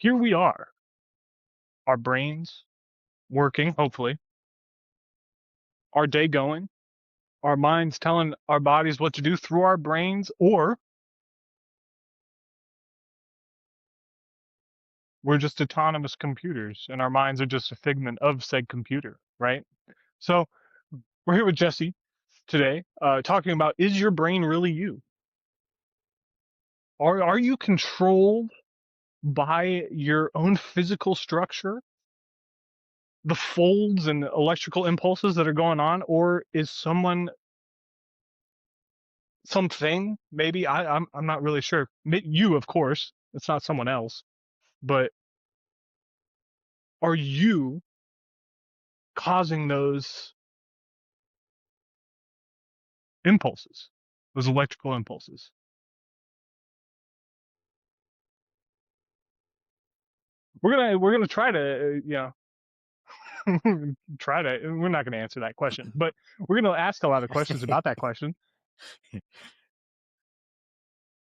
here we are, our brains working, hopefully, our day going, our minds telling our bodies what to do through our brains, or we're just autonomous computers and our minds are just a figment of said computer, right? So we're here with Jesse today, talking about, is your brain really you? Are you controlled by your own physical structure, the folds and electrical impulses that are going on, or is something, maybe, I'm not really sure. You, of course, it's not someone else, but are you causing those impulses, those electrical impulses? We're gonna try to, try to. We're not gonna answer that question, but we're gonna ask a lot of questions about that question.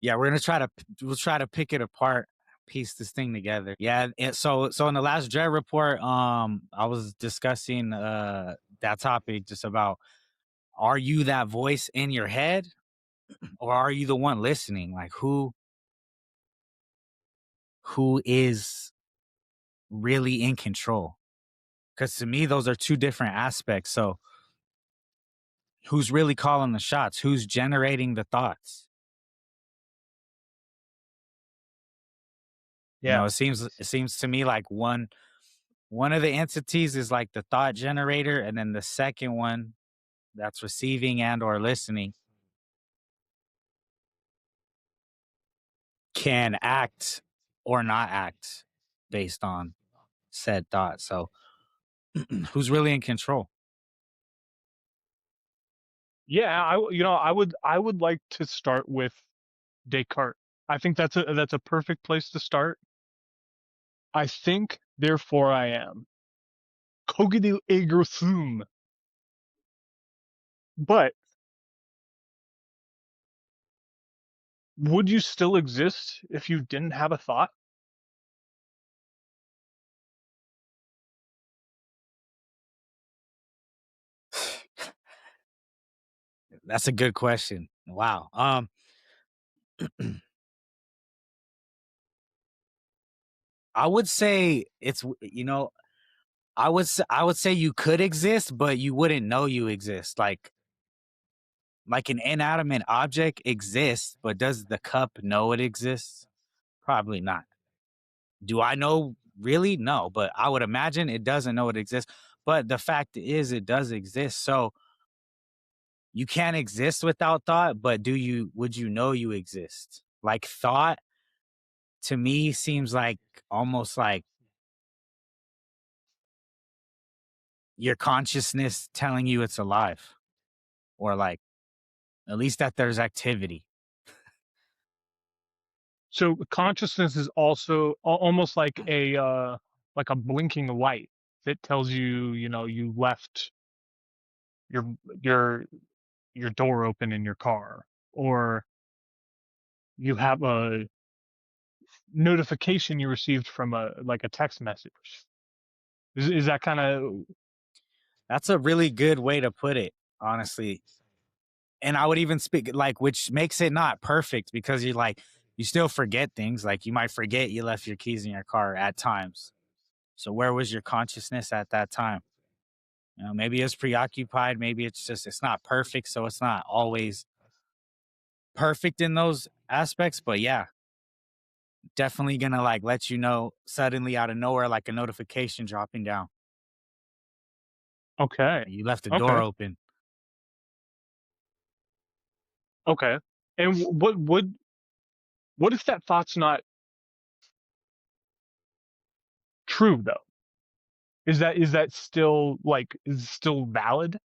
Yeah, we'll try to pick it apart, piece this thing together. Yeah, so in the last Dread report, I was discussing that topic, just about, are you that voice in your head, or are you the one listening? Like, who is really in control? Because to me, those are two different aspects. So who's really calling the shots? Who's generating the thoughts? Yeah. It seems to me like one of the entities is like the thought generator, and then the second one, that's receiving and or listening, can act or not act based on said thought. So who's really in control? Yeah, I would like to start with Descartes. I think that's a perfect place to start. I think, therefore I am. Cogito ergo sum. But would you still exist if you didn't have a thought? That's a good question. Wow. I would say I would say you could exist, but you wouldn't know you exist. Like an inanimate object exists, but does the cup know it exists? Probably not. Do I know? Really? No, but I would imagine it doesn't know it exists. But the fact is, it does exist. So you can't exist without thought, but would you know you exist? Like, thought to me seems like almost like your consciousness telling you it's alive, or like at least that there's activity. So consciousness is also almost like a blinking light that tells you, you left your your your door open in your car, or you have a notification you received from a text message. Is that kind of? That's a really good way to put it, honestly. And I would even speak, like, which makes it not perfect, because you still forget things. Like, you might forget you left your keys in your car at times. So where was your consciousness at that time? Maybe it's preoccupied. Maybe it's not perfect. So it's not always perfect in those aspects. But yeah, definitely gonna like let you know suddenly out of nowhere, like a notification dropping down. Okay. You left the door Okay. open. Okay. And what if that thought's not true though? Is that still, like, is it still valid?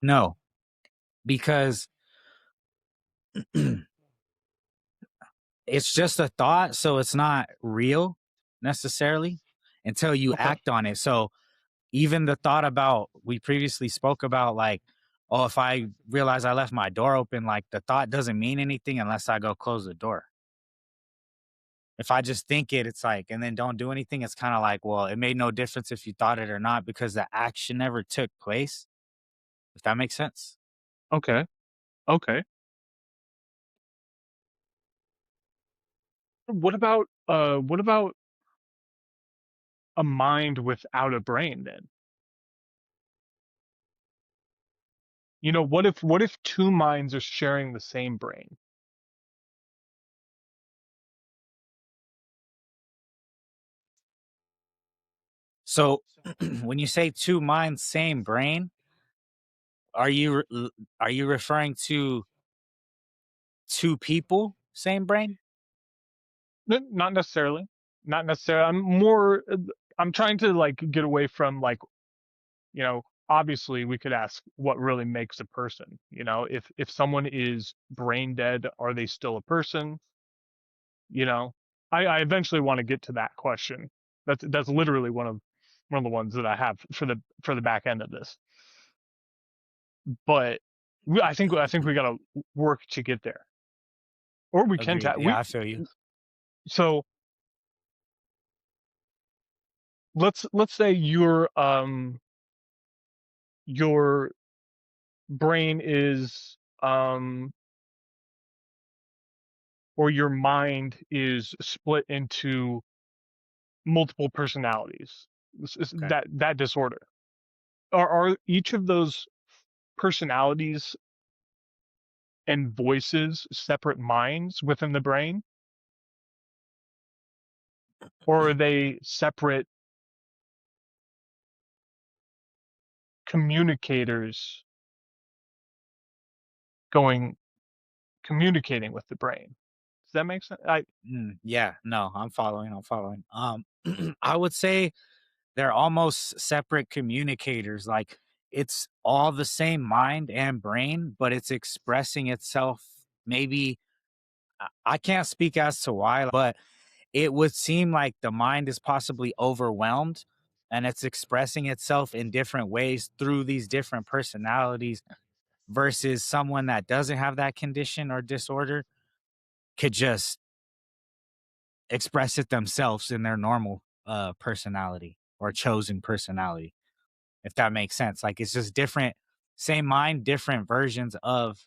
No, because it's just a thought, so it's not real necessarily until you Okay. act on it. So even the thought about, we previously spoke about, like, Oh, if I realize I left my door open, like the thought doesn't mean anything unless I go close the door. If I just think it, it's like, and then don't do anything, it's kind of like, well, it made no difference if you thought it or not because the action never took place. If that makes sense. Okay. Okay. What about a mind without a brain then? You know, what if two minds are sharing the same brain? So when you say two minds, same brain, are are you referring to two people, same brain? Not necessarily. Not necessarily. I'm trying to like get away from like, you know, obviously we could ask what really makes a person, you know, if someone is brain dead, are they still a person? You know, I eventually want to get to that question. That's literally one of the ones that I have for the back end of this. But I think we got to work to get there, or we can Agreed. ta- Yeah, we I feel you. so let's say your brain is or your mind is split into multiple personalities. Okay. That disorder. Are each of those personalities and voices separate minds within the brain, or are they separate communicators going communicating with the brain? Does that make sense? I Yeah, no, I'm following. I'm following. I would say they're almost separate communicators. Like it's all the same mind and brain, but it's expressing itself. Maybe I can't speak as to why, but it would seem like the mind is possibly overwhelmed and it's expressing itself in different ways through these different personalities versus someone that doesn't have that condition or disorder could just express it themselves in their normal personality or chosen personality, if that makes sense. Like it's just different, same mind, different versions of,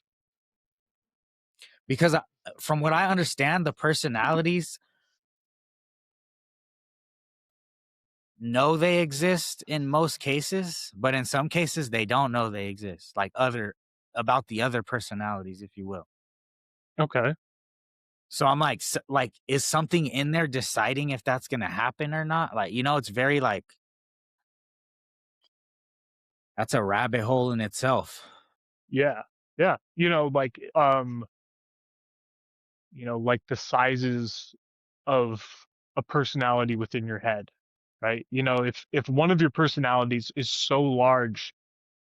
because from what I understand, the personalities know they exist in most cases, but in some cases they don't know they exist, like other about the other personalities, if you will. okay. So I'm like, like, is something in there deciding if that's gonna happen or not? Like, it's very like that's a rabbit hole in itself. Yeah. Yeah. You know, like the sizes of a personality within your head, right? You know, if one of your personalities is so large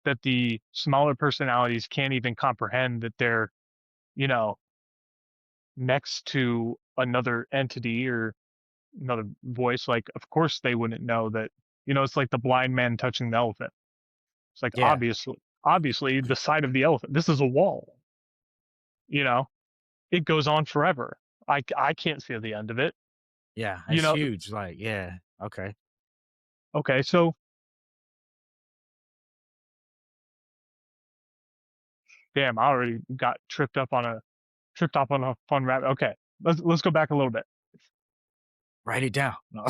that the smaller personalities can't even comprehend that they're, you know, next to another entity or another voice, like of course they wouldn't know that, you know, it's like the blind man touching the elephant. It's like Yeah, obviously the side of the elephant, this is a wall, you know, it goes on forever. I can't see the end of it, yeah, you it's know. huge. Like, yeah, okay. Okay, so damn, I already got tripped up on a fun rabbit. Okay, let's go back a little bit. Write it down. No.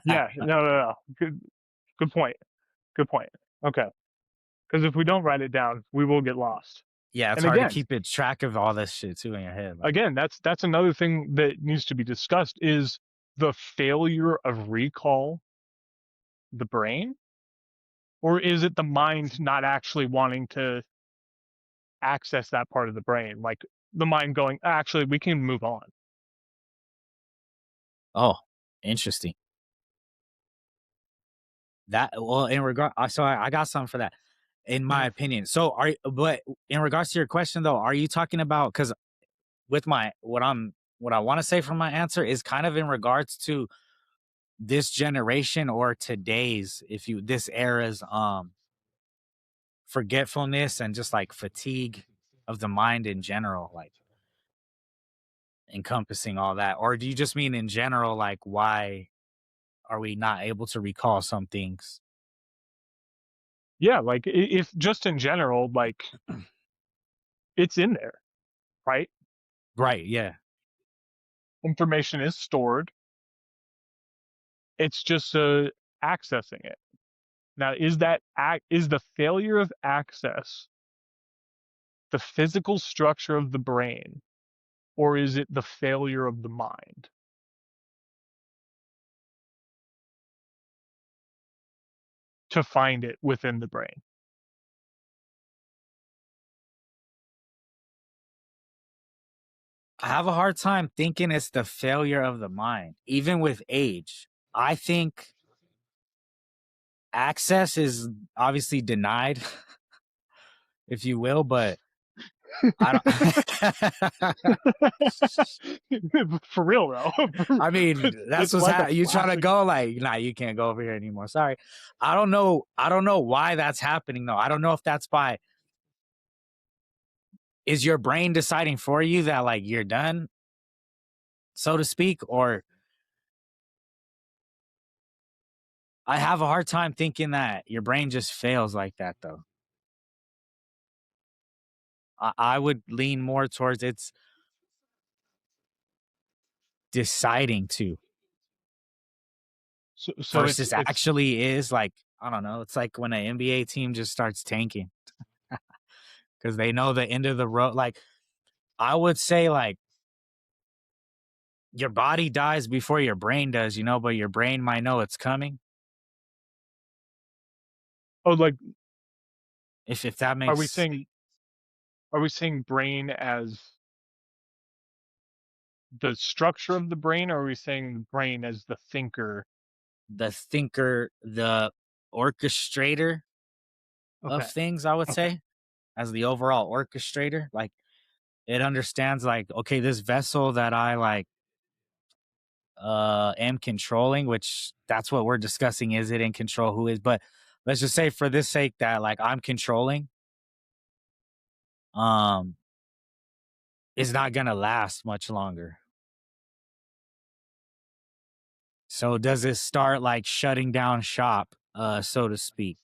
Yeah, no. Good point. Good point. Okay, because if we don't write it down, we will get lost. Yeah, it's And hard to keep it track of all this shit too in your head. Like, again, that's another thing that needs to be discussed is the failure of recall the brain, or is it the mind not actually wanting to access that part of the brain, like the mind going, actually, we can move on. oh, interesting. That well, in regard, so I got something for that. In my Mhm. opinion, so but in regards to your question though, are you talking about because with my what I want to say from my answer is kind of in regards to this generation or today's, if you this era's forgetfulness and just like fatigue of the mind in general, like encompassing all that? Or do you just mean in general, like why are we not able to recall some things? Yeah, like if just in general, like it's in there, right? Right. Yeah. Information is stored. It's just accessing it. Now, is the failure of access the physical structure of the brain, or is it the failure of the mind to find it within the brain? I have a hard time thinking it's the failure of the mind, even with age. I think access is obviously denied, if you will, but I don't. For real though, I mean, that's it's what's like a happening. You trying to classic. go like, nah, you can't go over here anymore. Sorry. I don't know. I don't know why that's happening though. I don't know if that's by is your brain deciding for you that like you're done, so to speak, or I have a hard time thinking that your brain just fails like that though. I would lean more towards it's deciding to So versus actually is like, I don't know. It's like when an NBA team just starts tanking because they know the end of the road. Like I would say, like your body dies before your brain does, you know, but your brain might know it's coming. oh, like If that are we makes saying brain as the structure of the brain, or are we saying brain as the thinker? the thinker, the orchestrator of Okay. things, I would Okay. say, as the overall orchestrator, like it understands like, okay, this vessel that I like am controlling, which that's what we're discussing. Is it in control? Who is? But let's just say for this sake that like I'm controlling, um, is not gonna last much longer. So does it start like shutting down shop, so to speak,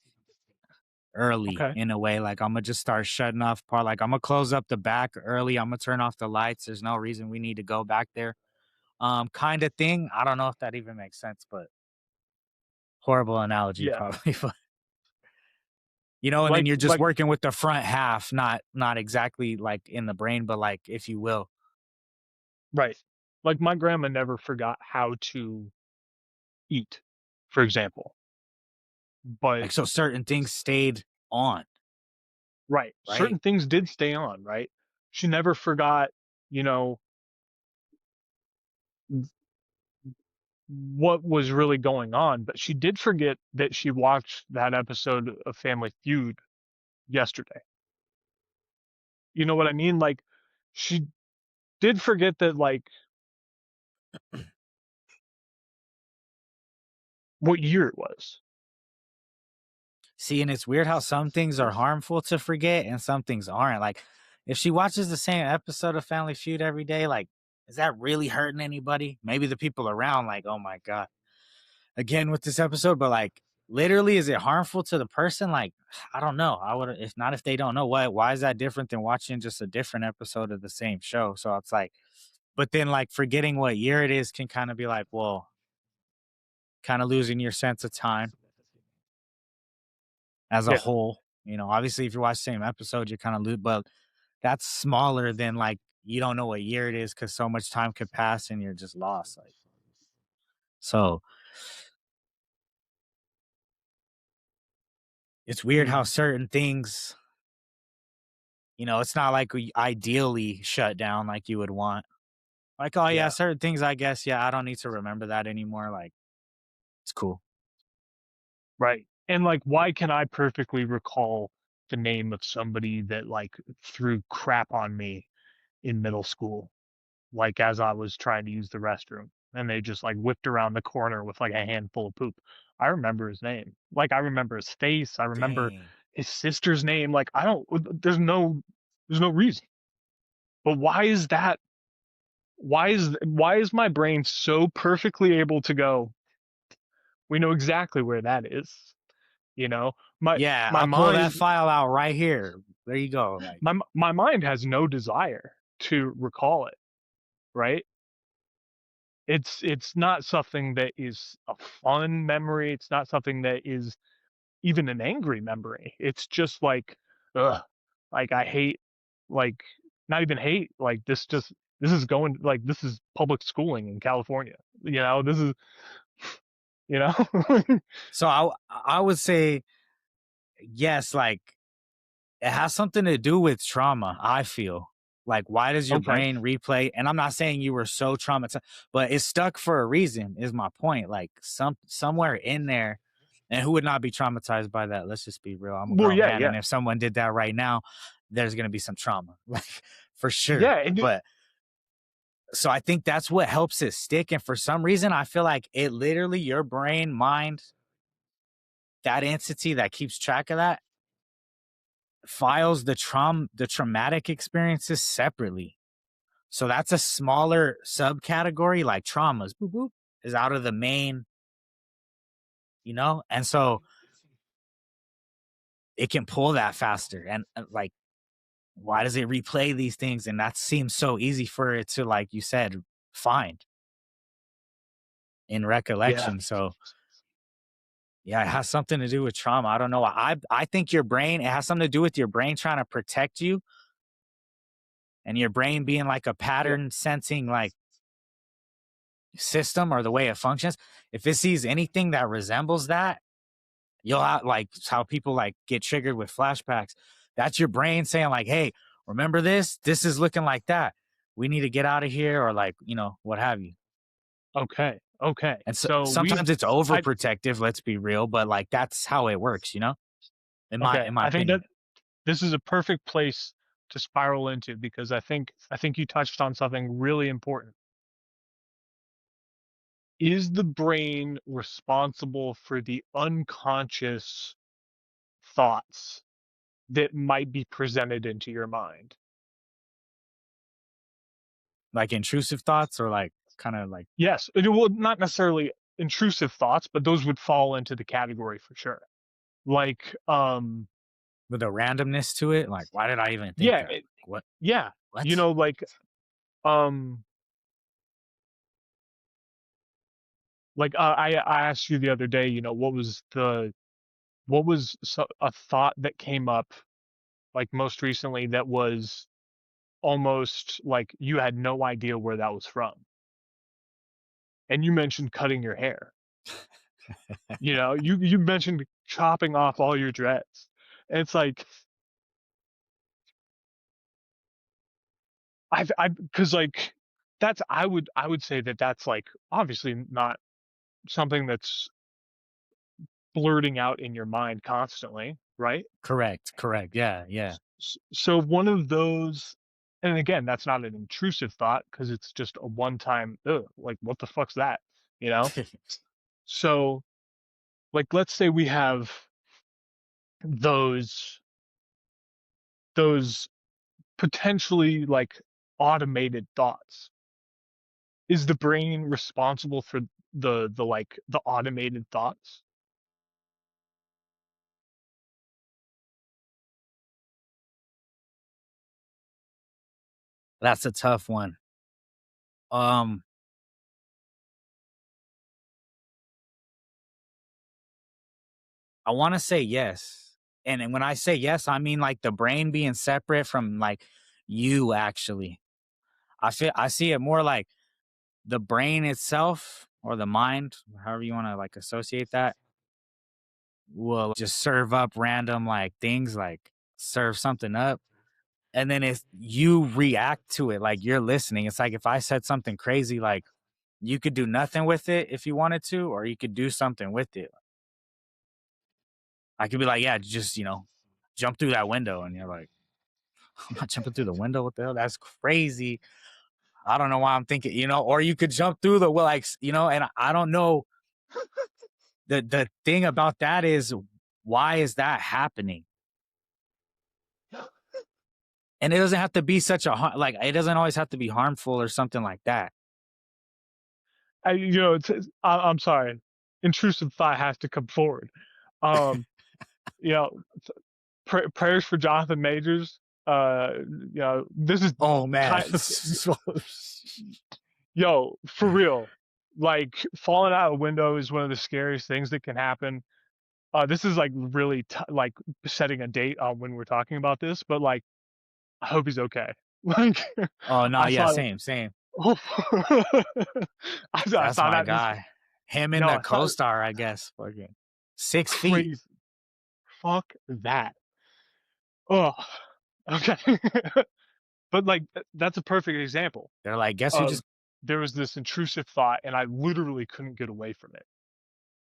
early Okay. in a way? Like I'm gonna just start shutting off part. Like I'm gonna close up the back early. I'm gonna turn off the lights. There's no reason we need to go back there. Kind of thing. I don't know if that even makes sense, but horrible analogy Yeah. probably. But and then you're just Like working with the front half, not exactly like in the brain, but like if you will. right. Like my grandma never forgot how to eat, for example. But Like so certain things stayed on, right, right? certain things did stay on, right? She never forgot, you know, what was really going on, but she did forget that she watched that episode of Family Feud yesterday. You know what I mean? Like she did forget that, like, what year it was. See, and it's weird how some things are harmful to forget and some things aren't. Like, if she watches the same episode of Family Feud every day, like, is that really hurting anybody? Maybe the people around, like, oh my God, again with this episode, but like, literally, is it harmful to the person? Like, I don't know. I would, if not, if they don't know, why is that different than watching just a different episode of the same show? So it's like, but then like forgetting what year it is can kind of be like, well, kind of losing your sense of time as a Yeah, whole. Obviously, if you watch the same episode, you're kind of but that's smaller than like you don't know what year it is because so much time could pass and you're just lost. Like so, it's weird how mm, certain things, it's not like we ideally shut down like you would want. Like, oh yeah, yeah, certain things, I guess, yeah, I don't need to remember that anymore. Like, it's cool. right. And like, why can I perfectly recall the name of somebody that like threw crap on me in middle school, like as I was trying to use the restroom, and they just like whipped around the corner with like a handful of poop? I remember his name. Like I remember his face. I remember Dang. his sister's name. Like I don't. There's no reason. But why is that? Why is my brain so perfectly able to go? We know exactly where that is. You know, my Yeah, my I'll pull that mind file out right here. There you go. Like, my mind has no desire to recall it, right? It's not something that is a fun memory. It's not something that is even an angry memory. It's just like, ugh, like I hate, like not even hate, like this is going like this is public schooling in California. This is you know. so I would say yes. Like, it has something to do with trauma. I feel like, why does your Okay. brain replay? And I'm not saying you were so traumatized, but it's stuck for a reason. Is my point? Like, somewhere in there, and who would not be traumatized by that? Let's just be real. I'm a Well, grown yeah, man, yeah, and if someone did that right now, there's gonna be some trauma, like, for sure. yeah, and But so I think that's what helps it stick. And for some reason, I feel like it literally, your brain, mind, that entity that keeps track of that, files the traumatic experiences separately. So that's a smaller subcategory, like traumas, boop, boop, is out of the main, and so it can pull that faster. And like, why does it replay these things? And that seems so easy for it to, like you said, find in yeah. recollection. So yeah, it has something to do with trauma. I don't know. I think your brain, it has something to do with your brain trying to protect you, and your brain being like a Yeah. pattern sensing, like, system, or the way it functions. If it sees anything that resembles that, you'll have, like, how people like get triggered with flashbacks. That's your brain saying, like, hey, remember this? This is looking like that. We need to get out of here, or, like, what have you. Okay. Okay. And so, So sometimes it's I, overprotective, let's be real, but like, that's how it works, in my okay. in my I think that opinion. this is a perfect place to spiral into because I think you touched on something really important. Is the brain responsible for the unconscious thoughts that might be presented into your mind? Like, intrusive thoughts, or like, kind of like, Yes, it will not necessarily intrusive thoughts, but those would fall into the category for sure. Like, with a randomness to it. Like, why did I even think yeah, that? Like, what? yeah, What? like, um, I asked you the other day, what was a thought that came up like most recently that was almost like you had no idea where that was from, and you mentioned cutting your hair. You mentioned chopping off all your dreads, and it's like because like I would say that that's like obviously not something that's blurting out in your mind constantly, right? Correct. Correct. Yeah. Yeah. So one of those, and again, that's not an intrusive thought because it's just a one-time, ugh, like what the fuck's that, you know? So like let's say we have those those potentially like automated thoughts. Is the brain responsible for the automated thoughts? That's a tough one. Um, I want to say yes. And when I say yes, I mean, like, the brain being separate from, like, you actually. I see it more like the brain itself, or the mind, however you want to, like, associate that, will just serve up random, like, things, like, serve something up. And then if you react to it, like, you're listening. It's like, if I said something crazy, like, you could do nothing with it if you wanted to, or you could do something with it. I could be like, yeah, just, jump through that window. And you're like, I'm not jumping through the window. What the hell? That's crazy. I don't know why I'm thinking, or you could jump through the, well, like, and I don't know. The thing about that is, why is that happening? And it doesn't have to be such a like. It doesn't always have to be harmful or something like that. I'm sorry, intrusive thought has to come forward. Um, you know, prayers for Jonathan Majors. This is Oh man. kind. Yo, for real. Like falling out a window is one of the scariest things that can happen. This is like really like setting a date on when we're talking about this, but like I hope he's okay. Like Oh no, I yeah, saw, same. oh, I That's saw my that this, guy. Him and yo, the I saw co-star, I guess. Fucking 6 feet. crazy. Fuck that. Oh, okay. But like that's a perfect example They're like, guess who of just there was this intrusive thought and I literally couldn't get away from it.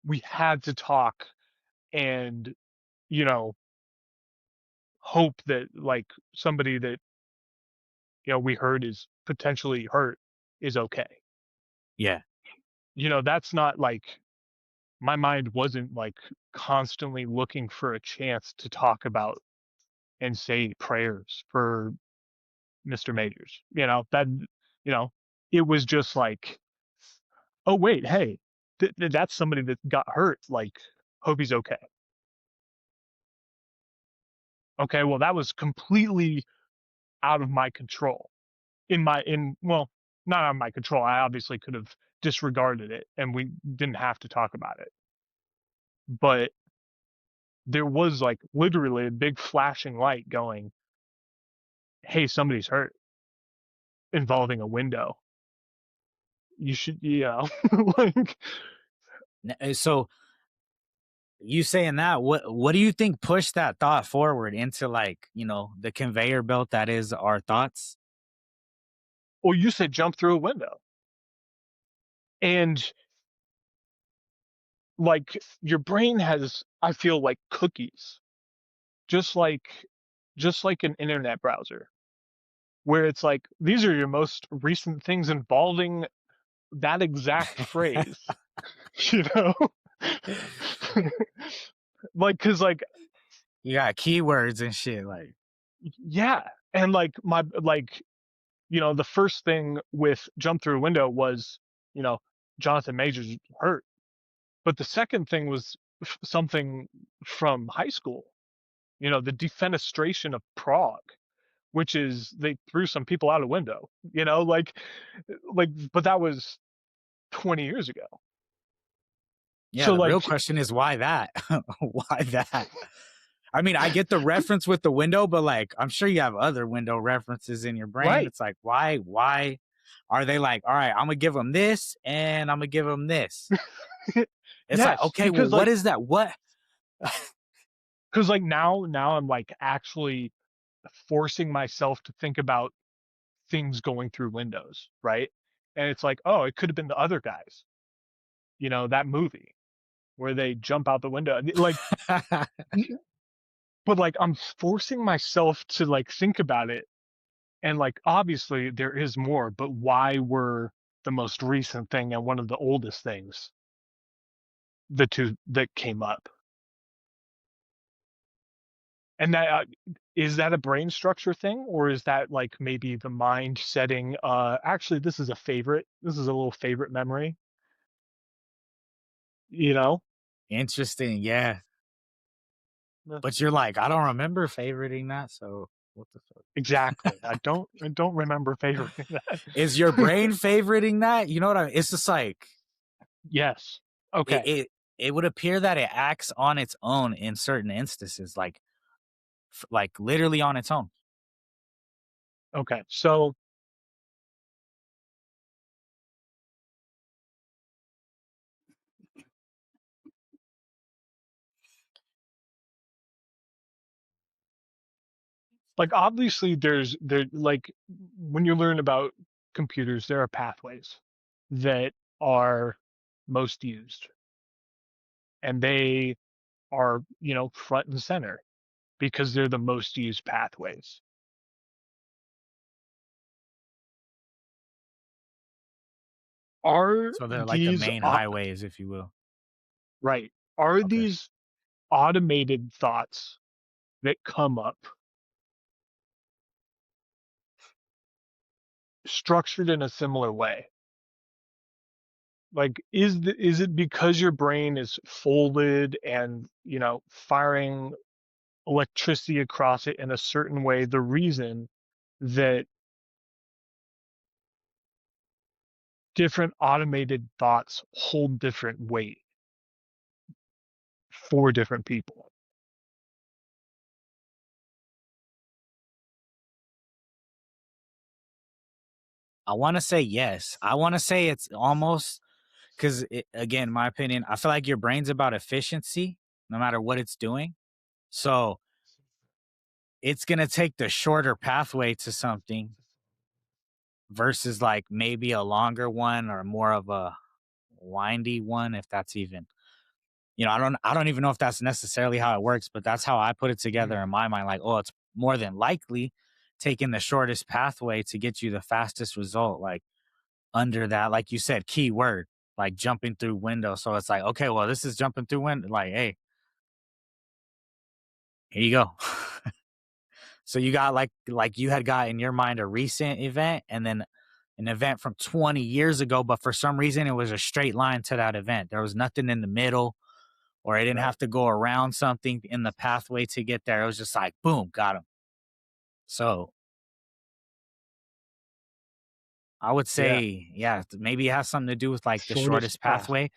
We had to talk and, you know, hope that like somebody that, we heard is potentially hurt is okay. yeah. That's not like my mind wasn't like constantly looking for a chance to talk about and say prayers for Mr. Majors. It was just like, oh wait, hey, that's somebody that got hurt. Like, hope he's okay. Okay, well that was completely out of my control. Well, not out of my control. I obviously could have disregarded it and we didn't have to talk about it. But there was like literally a big flashing light going, hey, somebody's hurt involving a window. You should, like, So you saying that, what do you think pushed that thought forward into, like, the conveyor belt that is our thoughts? or you said jump through a window. And like your brain has, I feel like cookies, just like, an internet browser, where it's like, these are your most recent things involving that exact phrase, you know? Like, cause like, You got keywords and shit, like, yeah. And like the first thing with jump through a window was, you know, Jonathan Majors hurt. But the second thing was something from high school, the defenestration of Prague, which is they threw some people out a window, but that was 20 years ago. yeah, So the real like, question is why that? Why that? I mean, I get the reference with the window, but like, I'm sure you have other window references in your brain. right. It's like, why are they like, all right, I'm gonna give them this and I'm gonna give them this? It's like, Yes, okay, well, what is that? What? because like now I'm like actually forcing myself to think about things going through windows, right? And it's like, oh, it could have been the other guys, that movie where they jump out the window. Like, but like I'm forcing myself to like think about it. And like obviously there is more, but why were the most recent thing and one of the oldest things the two that came up? And that is that a brain structure thing, or is that like maybe the mind setting? Actually, this is a favorite. This is a little favorite memory. You know, Interesting, yeah. Uh, But you're like, I don't remember favoriting that, so what the fuck? exactly. I don't remember favoriting that. Is your brain favoriting that? You know what I mean? It's just like Yes. it, Okay. it it would appear that it acts on its own in certain instances, like like literally on its own. Okay. So like obviously there like when you learn about computers, there are pathways that are most used, and they are, front and center because they're the most used pathways. Are So they're like the these main highways, if you will. right? Are Okay. these automated thoughts that come up structured in a similar way? Like, is it because your brain is folded and, firing electricity across it in a certain way, the reason that different automated thoughts hold different weight for different people? I want to say yes. I want to say it's almost because, again, my opinion, I feel like your brain's about efficiency no matter what it's doing. So it's going to take the shorter pathway to something versus like maybe a longer one or more of a windy one, if that's even, I don't even know if that's necessarily how it works, but that's how I put it together Mhm. in my mind. Like, oh, it's more than likely taking the shortest pathway to get you the fastest result. Like, under that, like you said, keyword, like jumping through windows. So it's like, okay, well, this is jumping through window. Like, hey, here you go. So you got like you had got in your mind a recent event and then an event from 20 years ago, but for some reason it was a straight line to that event. There was nothing in the middle, or I didn't Right. have to go around something in the pathway to get there. It was just like, boom, got him. So I would Yeah. say, yeah, maybe it has something to do with like the Shortest shortest path. pathway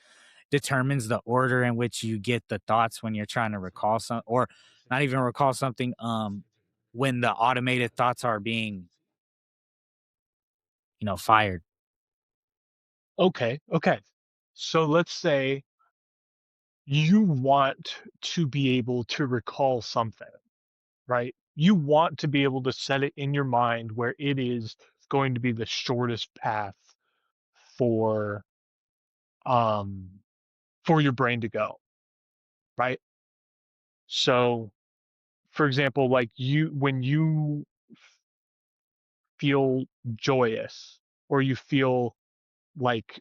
determines the order in which you get the thoughts when you're trying to recall some, or not even recall something. When the automated thoughts are being, fired. Okay. Okay. So let's say you want to be able to recall something, right? You want to be able to set it in your mind where it is going to be the shortest path for um for your brain to go, right? So, for example, like when you feel joyous or you feel like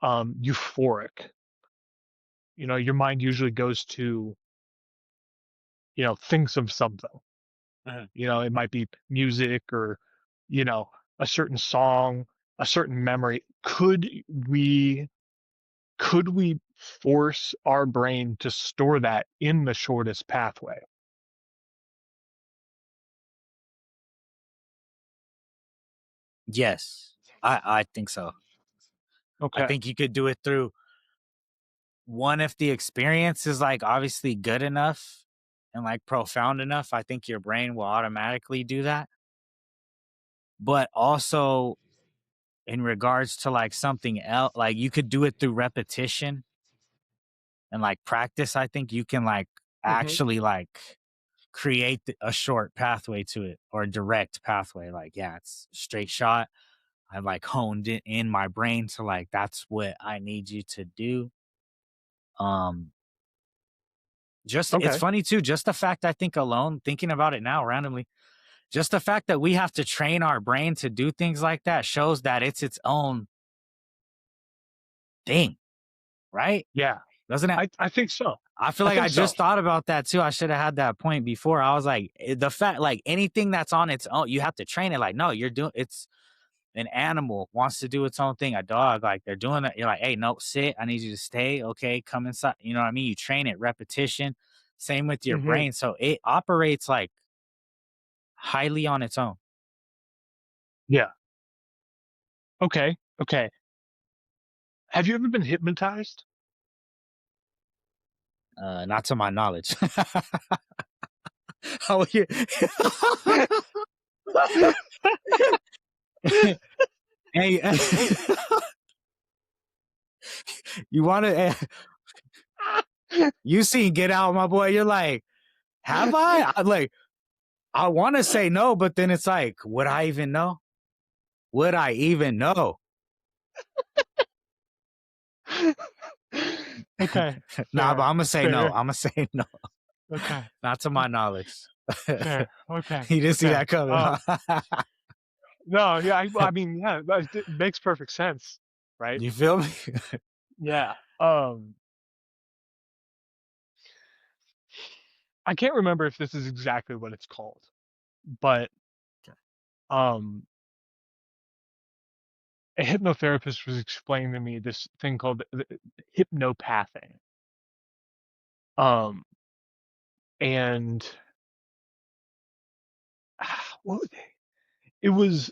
euphoric, your mind usually goes to, thinks of something. It might be music or, you know, a certain song, a certain memory. Could we force our brain to store that in the shortest pathway? Yes, I think so. I Okay. think you could do it through one if the experience is like obviously good enough and like profound enough. I think your brain will automatically do that. But also in regards to like something else, like you could do it through repetition and like practice. I think you can like Hmm. actually like create a short pathway to it or a direct pathway. Like, yeah, it's straight shot. I've like honed it in my brain to like that's what I need you to do. Um just it's Okay. funny too, just the fact I think alone, thinking about it now randomly, just the fact that we have to train our brain to do things like that shows that it's its own thing, right? Yeah. Doesn't it? I think so. I feel I like think I so. just thought about that too. I should have had that point before. I was like, the fact like anything that's on its own, you have to train it. Like, no, you're doing it's an animal wants to do its own thing. A dog, like they're doing it. You're like, hey, no, sit. I need you to stay. Okay, come inside. You know what I mean? You train it, repetition. Same with your Hmm. brain. So it operates like highly on its own. Yeah. Okay. Okay. Have you ever been hypnotized? Not to my knowledge. How you? Hey, you want to? You seen Get Out, my boy? You're like, have I? Like, I want to say no, but then it's like, would I even know? Would I even know? Okay. Nah, but Fair. I'm gonna say no. Fair. I'm gonna say no. Okay. Not to my knowledge. Fair. Okay. You didn't see Okay. that coming, huh? No, yeah, I mean, yeah, it makes perfect sense, right? You feel me? Yeah. I can't remember if this is exactly what it's called, but um a hypnotherapist was explaining to me this thing called hypnopathing. Um, and well, it was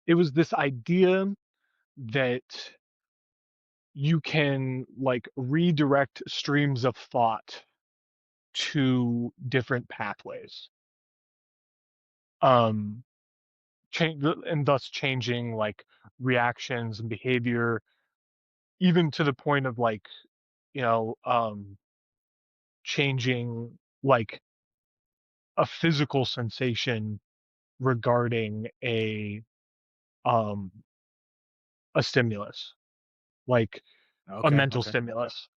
it was this idea that you can like redirect streams of thought to different pathways. Um, change and thus changing like reactions and behavior, even to the point of like, you know, changing like a physical sensation regarding um a stimulus, like a Okay, mental okay. stimulus.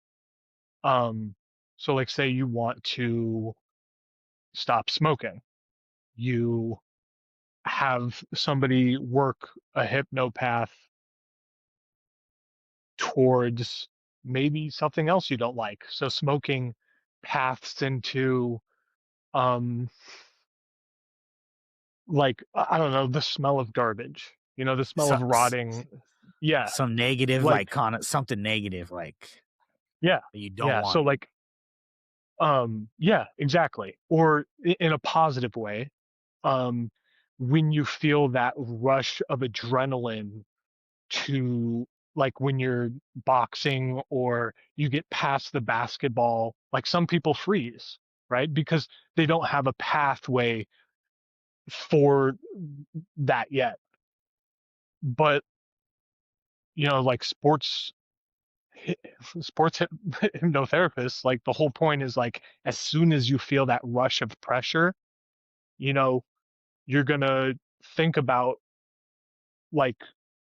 Um, so like say you want to stop smoking, you have somebody work a hypnopath towards maybe something else you don't like. So smoking paths into um like I don't know, the smell of garbage, you know, the smell So, of rotting. Yeah, some negative, like like something negative, like yeah, that you don't yeah. So want. like yeah, exactly. Or in a positive way, um when you feel that rush of adrenaline to like when you're boxing or you get past the basketball, like some people freeze, right? Because they don't have a pathway for that yet. But, you know, like sports hypnotherapists, like the whole point is like as soon as you feel that rush of pressure, you know, you're gonna think about like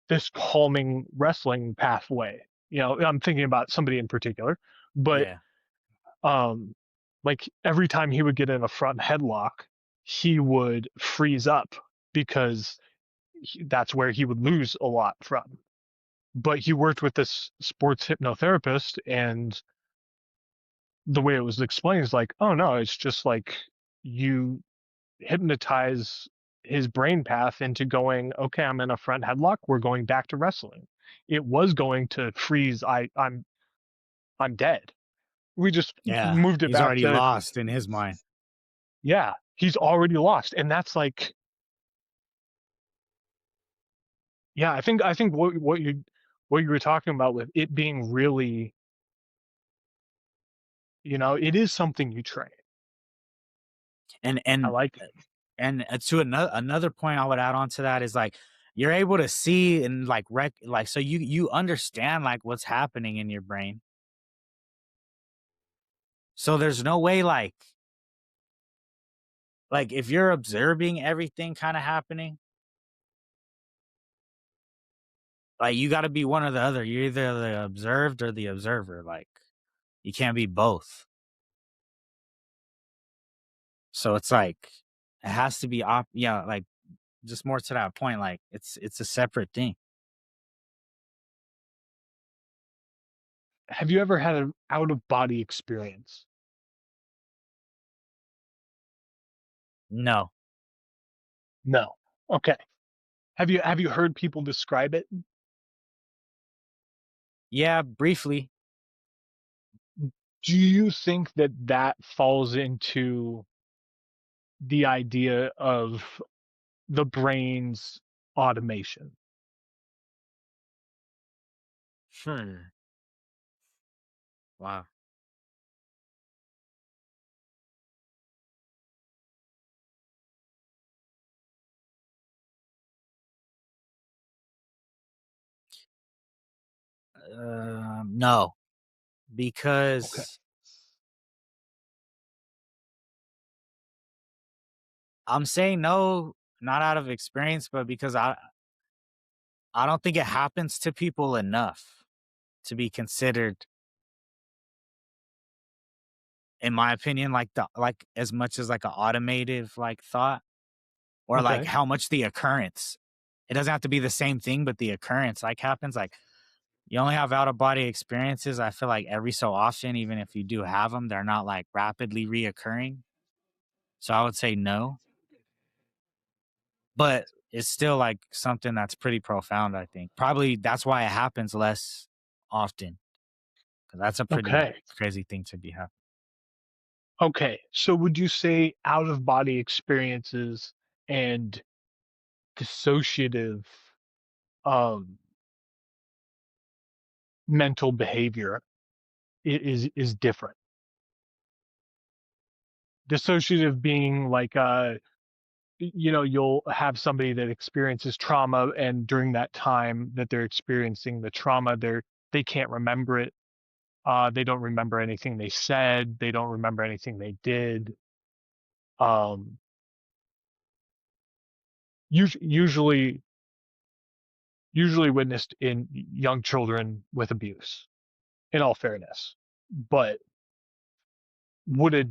this calming wrestling pathway. You know, I'm thinking about somebody in particular, but Yeah, um like every time he would get in a front headlock, he would freeze up because that's where he would lose a lot from. But he worked with this sports hypnotherapist, and the way it was explained is like, oh no, it's just like you hypnotize his brain path into going, okay, I'm in a front headlock, we're going back to wrestling. It was going to freeze, I'm dead. We just yeah. moved it He's back already to, lost in his mind. yeah, he's already lost. And that's like, yeah, I think what you were talking about with it being really, you know, it is something you train. And I and like it. to another point I would add on to that is like you're able to see and like like so you understand like what's happening in your brain. So there's no way like if you're observing everything kind of happening, like you got to be one or the other. You're either the observed or the observer. Like you can't be both. So it's like it has to be yeah, like just more to that point like it's a separate thing. Have you ever had an out of body experience? No. No. Okay. Have you heard people describe it? Yeah, briefly. Do you think that that falls into the idea of the brain's automation? Sure. Wow. No, Okay. because I'm saying no, not out of experience, but because I don't think it happens to people enough to be considered, in my opinion, like the like as much as like an automative like thought or like Okay. how much the occurrence. It doesn't have to be the same thing, but the occurrence like happens. Like you only have out of body experiences. I feel like every so often, even if you do have them, they're not like rapidly reoccurring. So I would say no. but it's still like something that's pretty profound. I think probably that's why it happens less often, because that's a pretty Okay. crazy thing to be happening. Okay. So would you say out of body experiences and dissociative um mental behavior is different? Dissociative being like you'll have somebody that experiences trauma, and during that time that they're experiencing the trauma, they can't remember it. They don't remember anything they said. They don't remember anything they did. Um, usually, usually witnessed in young children with abuse. In all fairness, but would a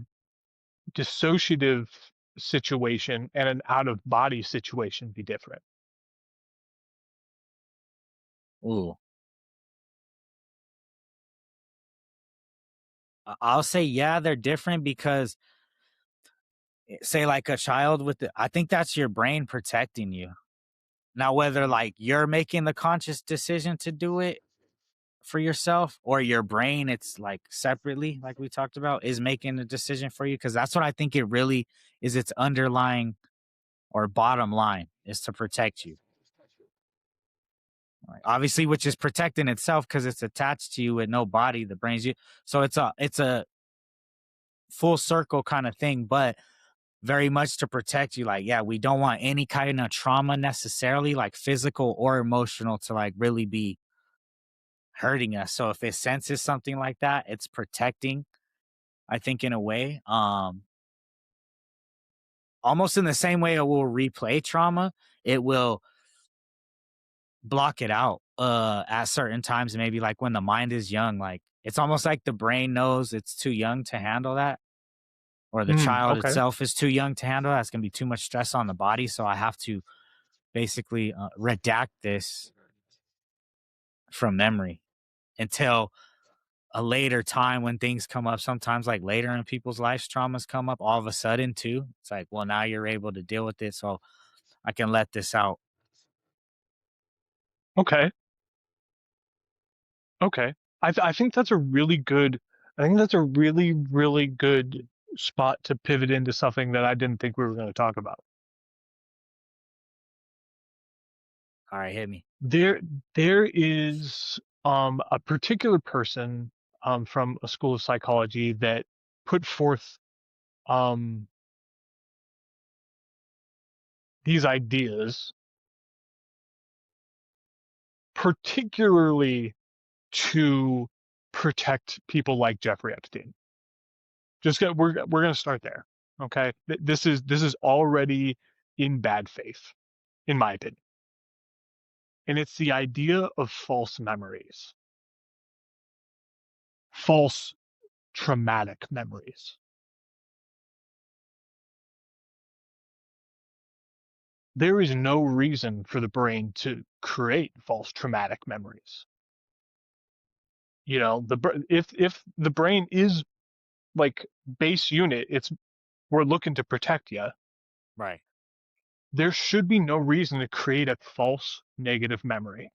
dissociative situation and an out of body situation be different? Ooh, I'll say yeah, they're different because say like a child with I think that's your brain protecting you. Now, whether like you're making the conscious decision to do it for yourself or your brain, it's like separately, like we talked about, is making the decision for you. Cause that's what I think it really is, its underlying or bottom line is to protect you. Like, obviously, which is protecting itself because it's attached to you with no body, the brain's you. So it's a full circle kind of thing, but very much to protect you. Like, yeah, we don't want any kind of trauma necessarily, like physical or emotional, to like really be hurting us. So if it senses something like that, it's protecting, I think, in a way. Almost in the same way it will replay trauma, it will block it out at certain times, maybe like when the mind is young. Like it's almost like the brain knows it's too young to handle that, or the child Okay. itself is too young to handle that. It's gonna be too much stress on the body. So I have to basically redact this from memory until a later time when things come up. Sometimes like later in people's lives, traumas come up all of a sudden too. It's like, well, now you're able to deal with it, so I can let this out. Okay. Okay. I think that's a really good. I think that's a really really good spot to pivot into something that I didn't think we were going to talk about. All right, hit me. There there is a particular person from a school of psychology that put forth um these ideas particularly to protect people like Jeffrey Epstein. We're going to start there. Okay? This is already in bad faith in my opinion. And it's the idea of false memories. False traumatic memories. There is no reason for the brain to create false traumatic memories. If the brain is like base unit, it's we're looking to protect you. Right. There should be no reason to create a false negative memory.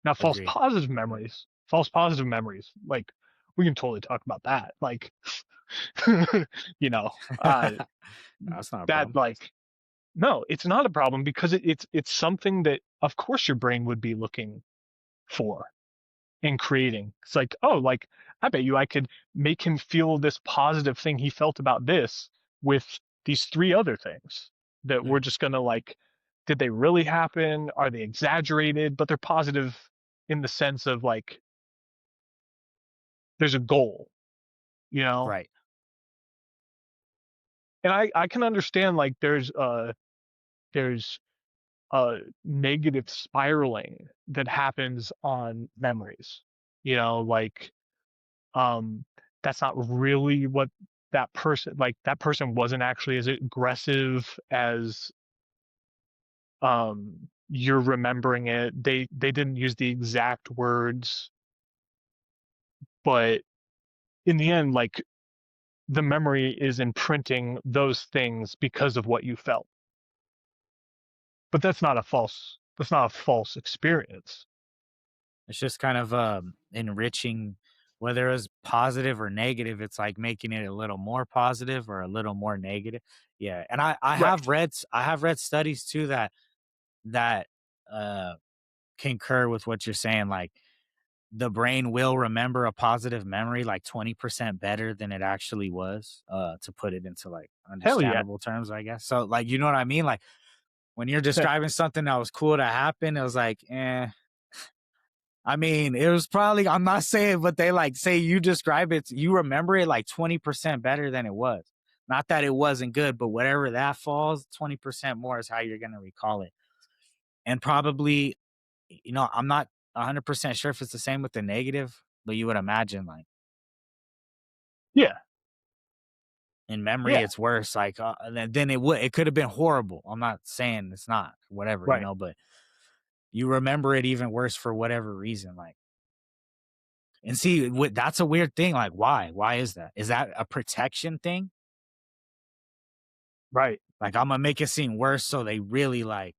Now, Agreed. false positive memories, like we can totally talk about that. Like, you know, uh, That's not a that problem. like no, it's not a problem because it's something that of course your brain would be looking for and creating. It's like, oh, like I bet you I could make him feel this positive thing he felt about this with these three other things that Hmm. we're just gonna like, did they really happen? Are they exaggerated? But they're positive in the sense of like there's a goal, you know? Right. And I can understand like there's negative spiraling that happens on memories. Like um that's not really what that person wasn't actually as aggressive as you're remembering it. They didn't use the exact words, but in the end like the memory is imprinting those things because of what you felt. But that's not a false experience. It's just kind of enriching, whether it's positive or negative. It's like making it a little more positive or a little more negative. Yeah, and I Right. have read studies too that uh concur with what you're saying. Like the brain will remember a positive memory like 20% better than it actually was, to put it into like Hell yeah. understandable terms, I guess. So like, you know what I mean? Like when you're Yeah. describing something that was cool to happen, it was like, I mean, it was probably, I'm not saying, but they like say you describe it, you remember it like 20% better than it was. Not that it wasn't good, but whatever that falls, 20% more is how you're going to recall it. And probably, I'm not 100% sure if it's the same with the negative, but you would imagine like Yeah. in memory, Yeah. it's worse. Like, then it could have been horrible. I'm not saying it's not, whatever, Right. but you remember it even worse for whatever reason. Like, and see, that's a weird thing. Like, why? Why is that? Is that a protection thing? Right. Like, I'm gonna make it seem worse, so they really like.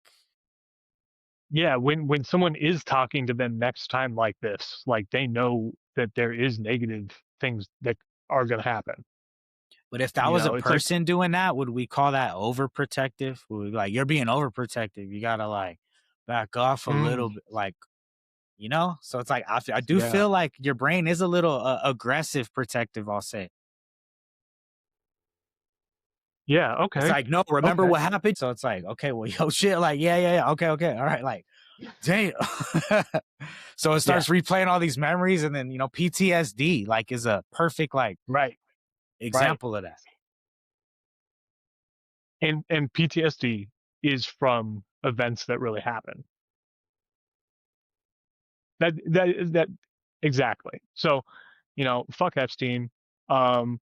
Yeah, when someone is talking to them next time like this, like they know that there is negative things that are going to happen. But if that was a It's like, person doing that, would we call that overprotective? Would we be like, you're being overprotective? You gotta like back off a mm, little bit, like, So it's like I do yeah, feel like your brain is a little aggressive, protective. I'll say yeah, it's okay, like, no, remember okay, what happened. So it's like, okay, well, yo, shit, like, yeah, okay, all right, like, damn. So it yeah, starts replaying all these memories, and then PTSD like is a perfect like right, right. example of that. And PTSD is from events that really happen. That exactly. So, fuck Epstein. Um,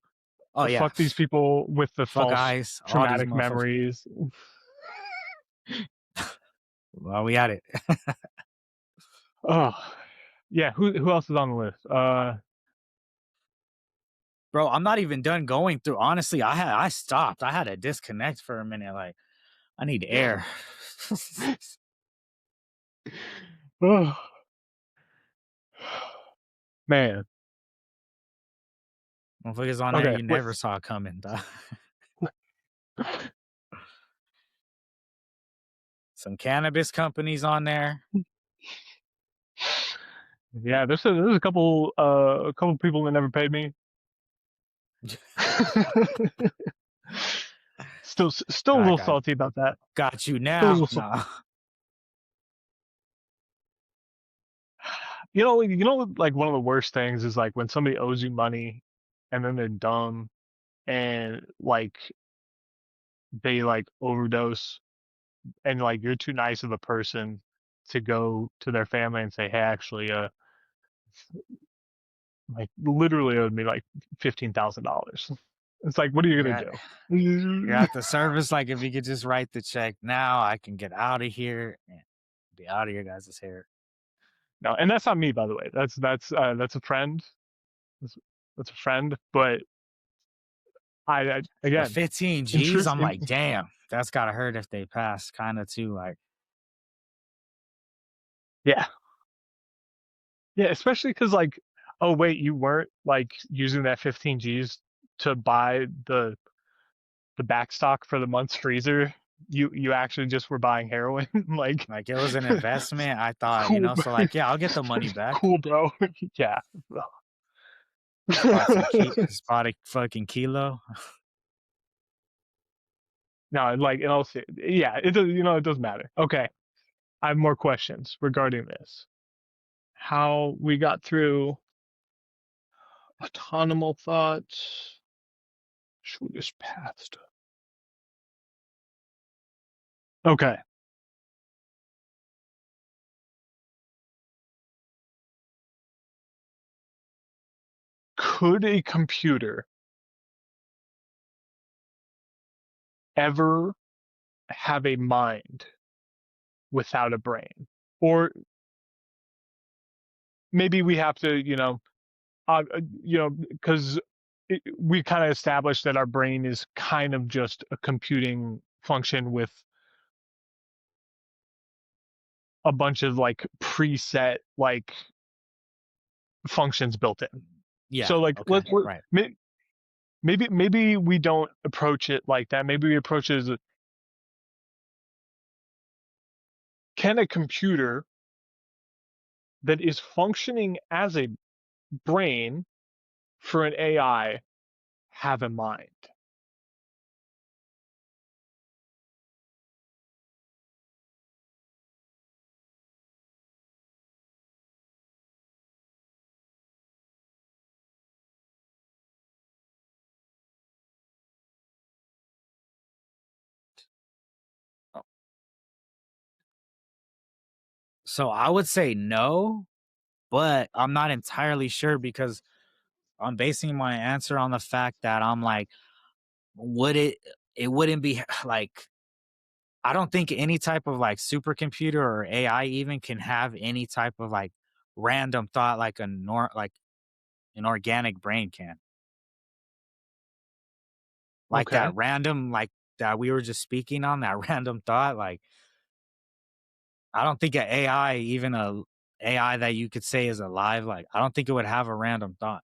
Oh yeah, fuck these people with the fuck false eyes, all these traumatic motherfuckers. memories. Well, we had it. Oh, yeah. Who else is on the list? Bro, I'm not even done going through. Honestly, I stopped. I had to disconnect for a minute. Like, I need air. Oh, man. Motherfuckers on there Okay, you wait. never saw coming, dog. Some cannabis companies on there. Yeah, there's a couple people that never paid me. Still a I little got salty about that. got you Still a now. little salty. No. Like one of the worst things is like when somebody owes you money and then they're dumb and like they like overdose and like you're too nice of a person to go to their family and say, hey, actually, like literally owed me like $15,000. It's like, what are you You're gonna at you're do? at the service. Like, if you could just write the check now, I can get out of here and be out of your guys' hair. No, and that's not me, by the way. That's a friend. That's, that's a friend. But I But again, 15 G's, I'm like, damn, that's gotta hurt if they pass, kind of too. Like, yeah, yeah, especially because like, oh wait, you weren't like using that 15 G's to buy the backstock for the month's freezer. You actually just were buying heroin. Like, like it was an investment. I thought, cool, so like, yeah, I'll get the money back. cool, bro. Yeah. Just bought a fucking kilo. No, like, and also, yeah, it does. It doesn't matter. Okay, I have more questions regarding this. How we got through autonomous thoughts. Should we just passed? Okay. Could a computer ever have a mind without a brain? Or maybe we have to, because we kind of established that our brain is kind of just a computing function with a bunch of like preset like functions built in. Yeah. So like Okay. Right. maybe we don't approach it like that. Maybe we approach it as can a computer that is functioning as a brain for an AI have a mind? So I would say no, but I'm not entirely sure because I'm basing my answer on the fact that I'm like, would it wouldn't be like, I don't think any type of like supercomputer or AI even can have any type of like random thought like like an organic brain can. Like Okay. that random like that we were just speaking on that random thought like I don't think an AI even a AI that you could say is alive like I don't think it would have a random thought.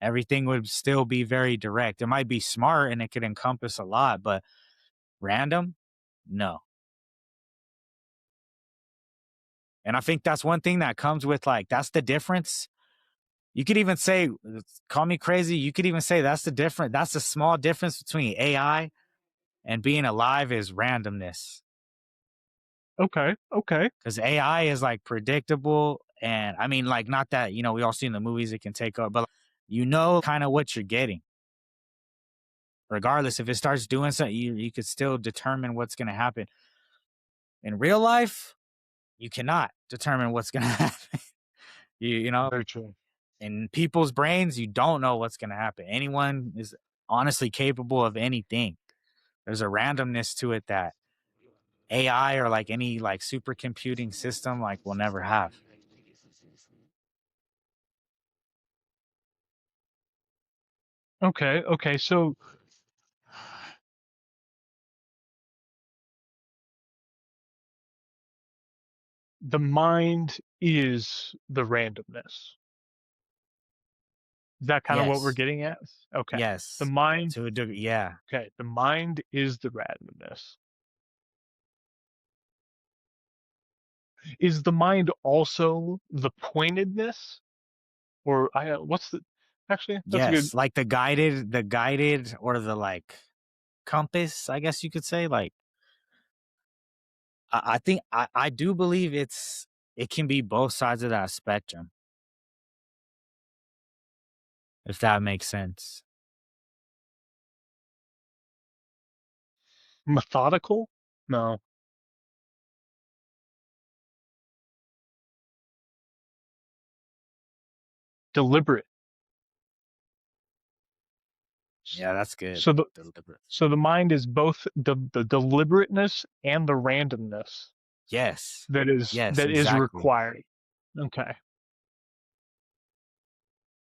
Everything would still be very direct. It might be smart and it could encompass a lot, but random? No. And I think that's one thing that comes with like that's the difference. You could even say, call me crazy. You could even say that's the difference. That's the small difference between AI and being alive is randomness. Okay. Okay. Because AI is like predictable. And I mean, like, not that, we all see in the movies it can take up, but you know, kind of what you're getting. Regardless, if it starts doing something, you could still determine what's going to happen. In real life, you cannot determine what's going to happen. You know, Very true. in people's brains, you don't know what's going to happen. Anyone is honestly capable of anything. There's a randomness to it that AI or like any like supercomputing system like will never have. Okay. Okay. So the mind is the randomness. Is that kind of what we're Yes. getting at? Okay. The Yes. mind, To a degree. Yeah. okay. The mind is the randomness. Is the mind also the pointedness? Or what's the, actually, that's a good, Yes. Like the guided or the like compass, I guess you could say. Like I think I do believe it can be both sides of that spectrum, if that makes sense. methodical? No, deliberate. Yeah, that's good. So the, Deliberate. so the mind is both the deliberateness and the randomness Yes. that is Yes, that is exactly. required. Okay.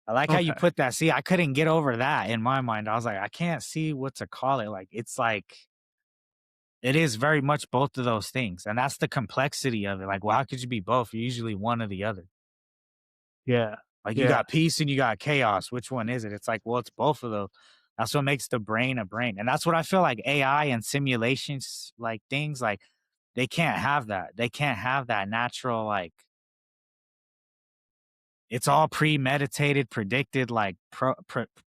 I like how you Okay. put that. See, I couldn't get over that in my mind. I was like, I can't see what to call it. Like, it's like, it is very much both of those things. And that's the complexity of it. Like, well, how could you be both? You're usually one or the other. Yeah. Like, you Yeah. got peace and you got chaos. Which one is it? It's like, well, it's both of those. That's what makes the brain a brain. And that's what I feel like AI and simulations, like things, like, they can't have that. They can't have that natural, like, it's all premeditated, predicted, like,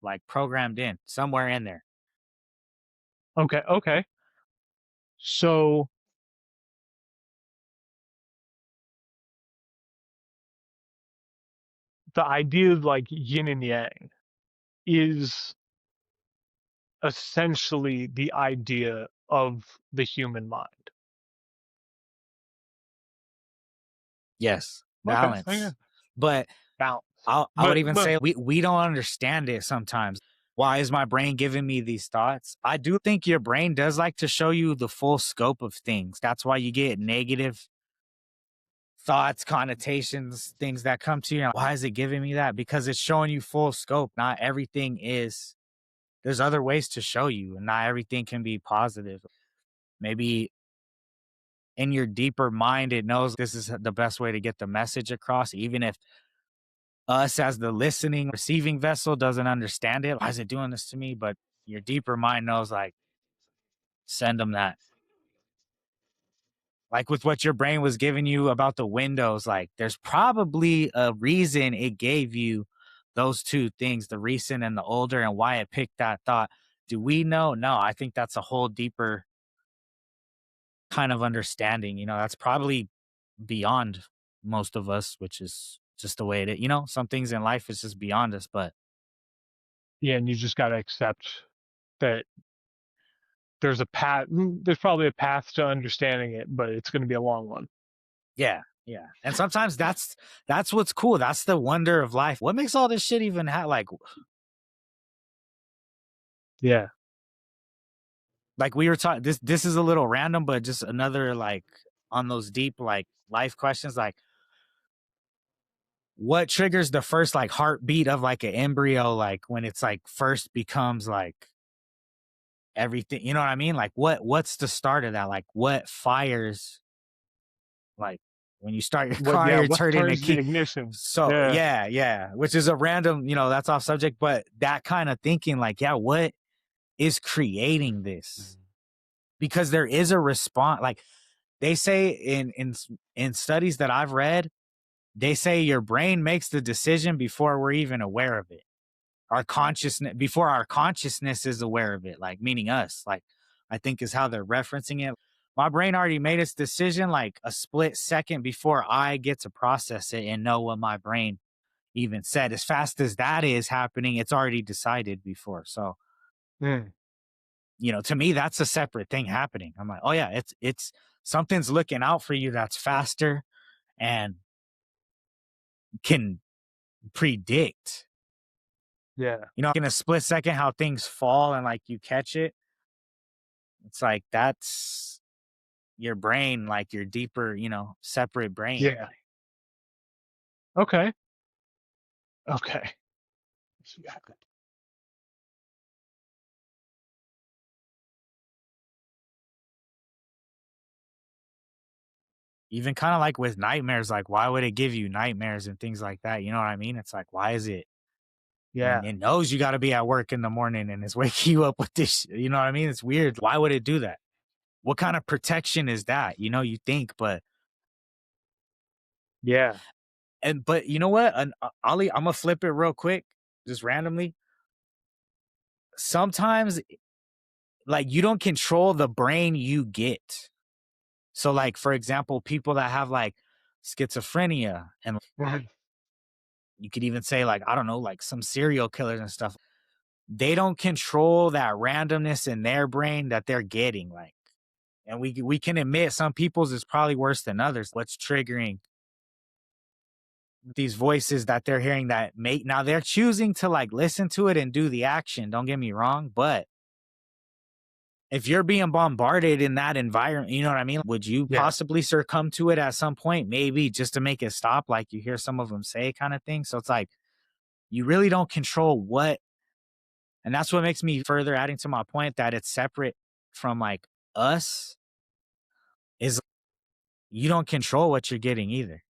like programmed in somewhere in there. Okay. Okay. So the idea of like yin and yang is essentially the idea of the human mind. Yes, Okay. Okay. balance. But Balance. I would even But say we don't understand it sometimes. Why is my brain giving me these thoughts? I do think your brain does like to show you the full scope of things. That's why you get negative thoughts, connotations, things that come to you. Why is it giving me that? Because it's showing you full scope. Not everything is, there's other ways to show you, and not everything can be positive. Maybe in your deeper mind, it knows this is the best way to get the message across, even if us as the listening, receiving vessel doesn't understand it. Why is it doing this to me? But your deeper mind knows, like, send them that. Like with what your brain was giving you about the windows, like there's probably a reason it gave you those two things, the recent and the older, and why it picked that thought. Do we know? No, I think that's a whole deeper kind of understanding. That's probably beyond most of us, which is just the way it is. Some things in life is just beyond us, but Yeah, and you just got to accept that there's a path. There's probably a path to understanding it, but it's going to be a long one. yeah, yeah. And sometimes that's what's cool. That's the wonder of life. What makes all this shit even Yeah. like we were talking, this is a little random, but just another, like, on those deep, like, life questions, like what triggers the first, like, heartbeat of, like, an embryo, like when it's like first becomes like everything, you know what I mean? Like what's the start of that? Like what fires, like when you start your What? car, Yeah. you're What turning the turns the key. ignition? So Yeah. yeah, yeah, which is a random, that's off subject, but that kind of thinking, like, yeah, what is creating this? Because there is a response. Like they say in studies that I've read, they say your brain makes the decision before we're even aware of it. Our consciousness, before our consciousness is aware of it, like meaning us, like I think is how they're referencing it. My brain already made its decision like a split second before I get to process it and know what my brain even said. As fast as that is happening, it's already decided before. So, Mm. to me, that's a separate thing happening. I'm like, oh yeah, it's something's looking out for you that's faster and can predict, Yeah. in a split second how things fall and like you catch it. It's like that's your brain, like your deeper, separate brain. Yeah. Okay. Okay. Even kind of like with nightmares, like why would it give you nightmares and things like that? You know what I mean? It's like, why is it when Yeah. it knows you got to be at work in the morning and it's waking you up with this? You know what I mean? It's weird. Why would it do that? What kind of protection is that? You think, but Yeah. but you know what? Ollie, I'm gonna flip it real quick, just randomly. Sometimes, like, you don't control the brain you get. So, like, for example, people that have like schizophrenia, and Right. you could even say, like, I don't know, like some serial killers and stuff, they don't control that randomness in their brain that they're getting. Like, and we can admit some people's is probably worse than others. What's triggering these voices that they're hearing that make, now they're choosing to like listen to it and do the action. Don't get me wrong, but if you're being bombarded in that environment, you know what I mean? Would you Yeah. possibly succumb to it at some point? Maybe just to make it stop, like you hear some of them say, kind of thing. So it's like you really don't control what, and that's what makes me further adding to my point that it's separate from like us, is you don't control what you're getting either.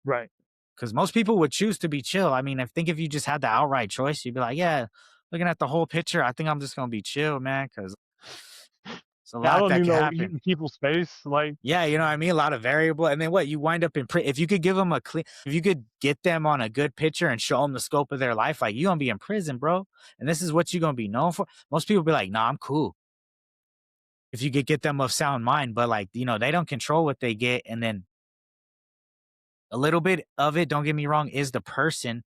Right. Because most people would choose to be chill. I mean, I think if you just had the outright choice, you'd be like, yeah, looking at the whole picture, I think I'm just gonna be chill, man, because it's a I lot don't that even could know happen. eating people's space. Like, Yeah, you know what I mean? A lot of variable. And then what? You wind up in if you could give them a clean, if you could get them on a good picture and show them the scope of their life, like, you're going to be in prison, bro. And this is what you're going to be known for. Most people be like, nah, I'm cool. If you could get them of sound mind, but like, they don't control what they get. And then a little bit of it, don't get me wrong, is the person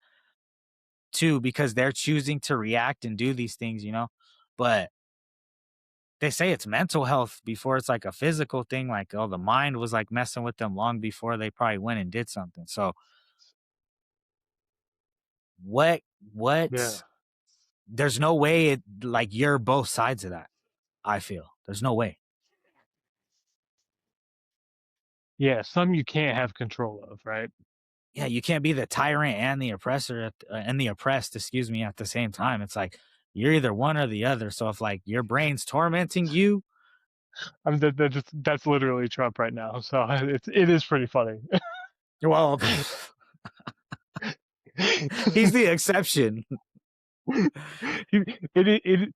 too, because they're choosing to react and do these things. But they say it's mental health before it's like a physical thing. Like, oh, the mind was like messing with them long before they probably went and did something. So what yeah. what there's no way like you're both sides of that. I feel there's no way. Yeah, some you can't have control of, right? Yeah, you can't be the tyrant and the oppressor and the oppressed, excuse me, at the same time. It's like you're either one or the other. So if like your brain's tormenting you, I mean, that's literally Trump right now. So it is pretty funny. well, he's the exception. It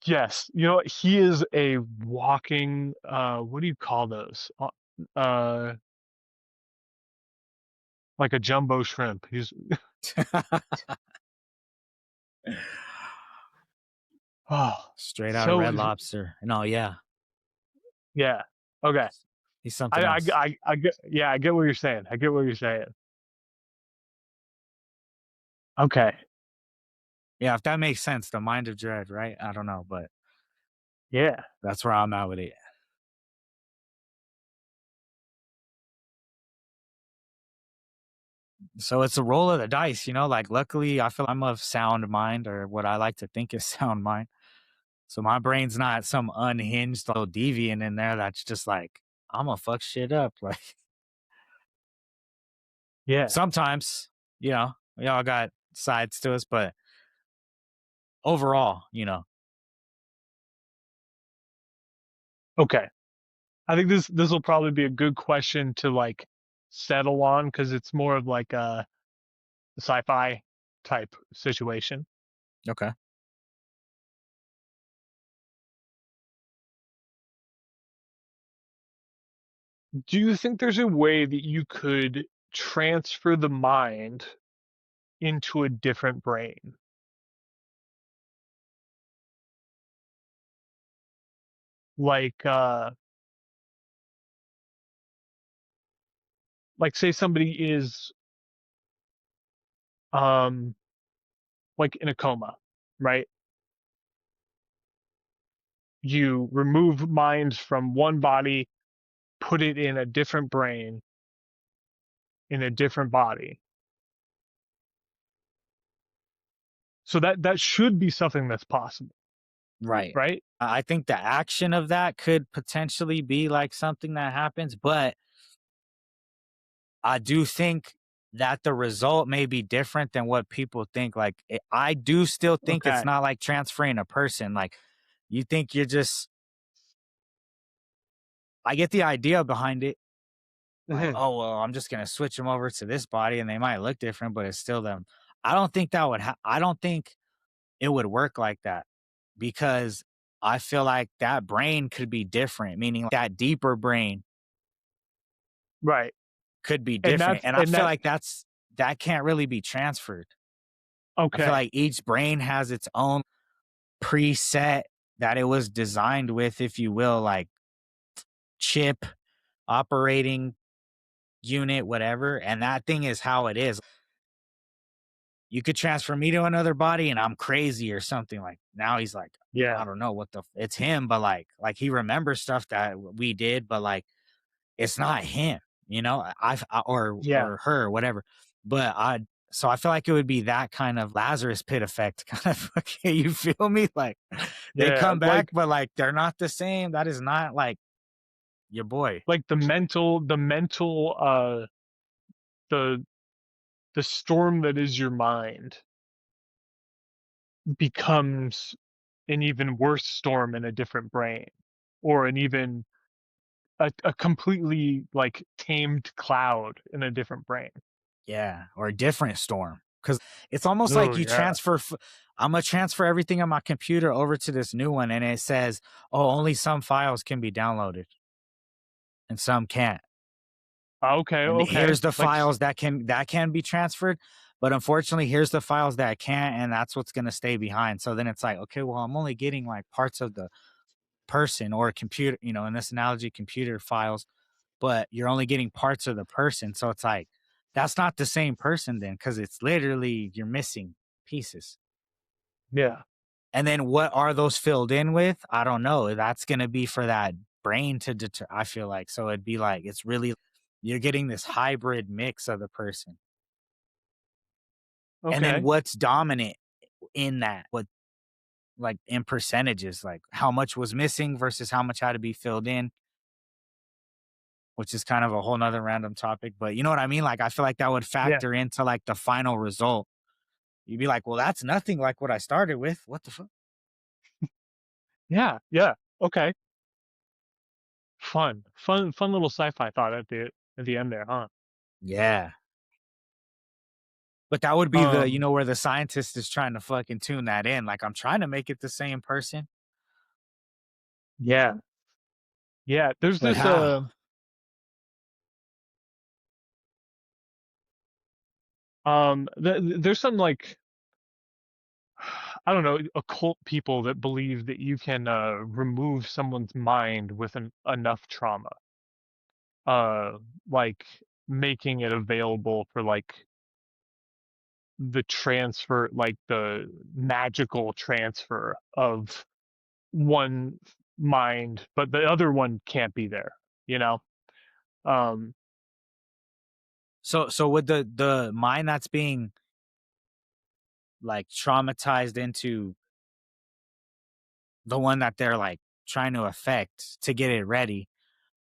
yes, you know, he is a walking what do you call those? Uh like a jumbo shrimp. He's oh Straight out of so Red Lobster. No, yeah, yeah. Okay. he's something else. I get yeah, I get what you're saying. I get what you're saying. Okay. Yeah, if that makes sense, the mind of dread, right? I don't know, but Yeah. that's where I'm at with it. So it's a roll of the dice, you know. Like, luckily, I feel I'm of sound mind, or what I like to think is sound mind. So my brain's not some unhinged little deviant in there that's just like, I'm gonna fuck shit up. Like, Yeah. sometimes, we all got sides to us, but overall, Okay. I think this will probably be a good question to like settle on because it's more of like a sci-fi type situation. okay. Do you think there's a way that you could transfer the mind into a different brain? Like like say somebody is um like in a coma, right? You remove minds from one body, put it in a different brain in a different body. So that should be something that's possible, Right. right? I think the action of that could potentially be like something that happens, but I do think that the result may be different than what people think. Like, I do still think it's Okay. not like transferring a person. Like, you think you're just, I get the idea behind it. Like, Mhm. oh, well, I'm just going to switch them over to this body and they might look different, but it's still them. I don't think that would, I don't think it would work like that because I feel like that brain could be different, meaning like that deeper brain Right. could be different. And I And feel that like that can't really be transferred. I feel okay. like each brain has its own preset that it was designed with, if you will, like chip, operating unit, whatever. And that thing is how it is. You could transfer me to another body and I'm crazy or something. Like, now he's like, Yeah. I don't know what it's him, but like he remembers stuff that we did, but like it's not him, Yeah. or her, whatever. But so I feel like it would be that kind of Lazarus pit effect, kind of. Okay, you feel me? Like, they Yeah. come back, but like they're not the same. That is not like your boy. Like the mental the the storm that is your mind becomes an even worse storm in a different brain or an even a completely like tamed cloud in a different brain. Yeah, or a different storm. Because it's almost like Oh you yeah. transfer. I'm gonna transfer everything on my computer over to this new one, and it says, "Oh, only some files can be downloaded, and some can't." Okay, And okay. here's the Like files that can be transferred, but unfortunately, here's the files that can't, and that's what's gonna stay behind. So then it's like, okay, well, I'm only getting like parts of the person or computer, in this analogy, computer files, but you're only getting parts of the person. So it's like, that's not the same person then, because it's literally you're missing pieces. yeah. And then what are those filled in with? I don't know. That's gonna be for that brain to deter. I feel like, so it'd be like it's really, you're getting this hybrid mix of the person. And then Okay. what's dominant in that? What, like, in percentages, like how much was missing versus how much had to be filled in. which is kind of a whole nother random topic. But you know what I mean? Like, I feel like that would Yeah. factor into like the final result. You'd be like, well, that's nothing like what I started with. What the fuck? Yeah. Yeah. Okay. Fun little sci-fi thought at the end there, huh? Yeah. But that would be the, Um, where the scientist is trying to fucking tune that in. Like, I'm trying to make it the same person, yeah. Yeah. There's but this how? there's some like I don't know, occult people that believe that you can remove someone's mind with enough trauma. Uh like making it available for like the transfer, like the magical transfer of one mind, but the other one can't be there, you know? Um, So with the mind that's being like traumatized into the one that they're like trying to affect to get it ready,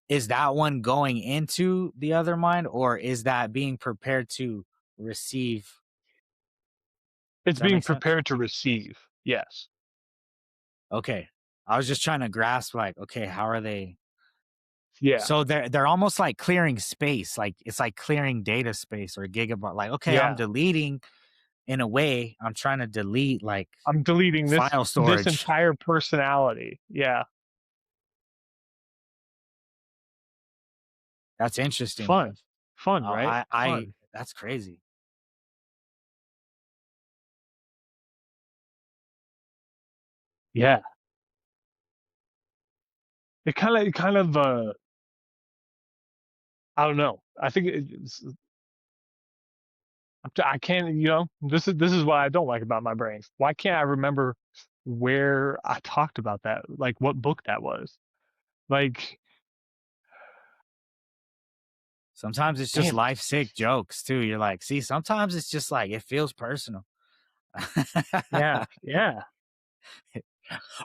is that one going into the other mind, or is that being prepared to receive? it's Does that being make sense? prepared to receive. Yes. Okay. I was just trying to grasp like, okay, how are they? Yeah. So they're almost like clearing space, like it's like clearing data space or gigabyte. Like, okay, I'm Yeah. deleting in a way. I'm trying to delete like I'm deleting file this storage. entire personality. Yeah. That's interesting. Fun. Fun, right? I Fun. that's crazy. Yeah. It kind of I don't know. I think I can't, you know, this is what I don't like about my brain. Why can't I remember where I talked about that? Like what book that was? Like, Sometimes it's just damn it. life sick jokes too. You're like, see, sometimes it's just like it feels personal. Yeah. Yeah.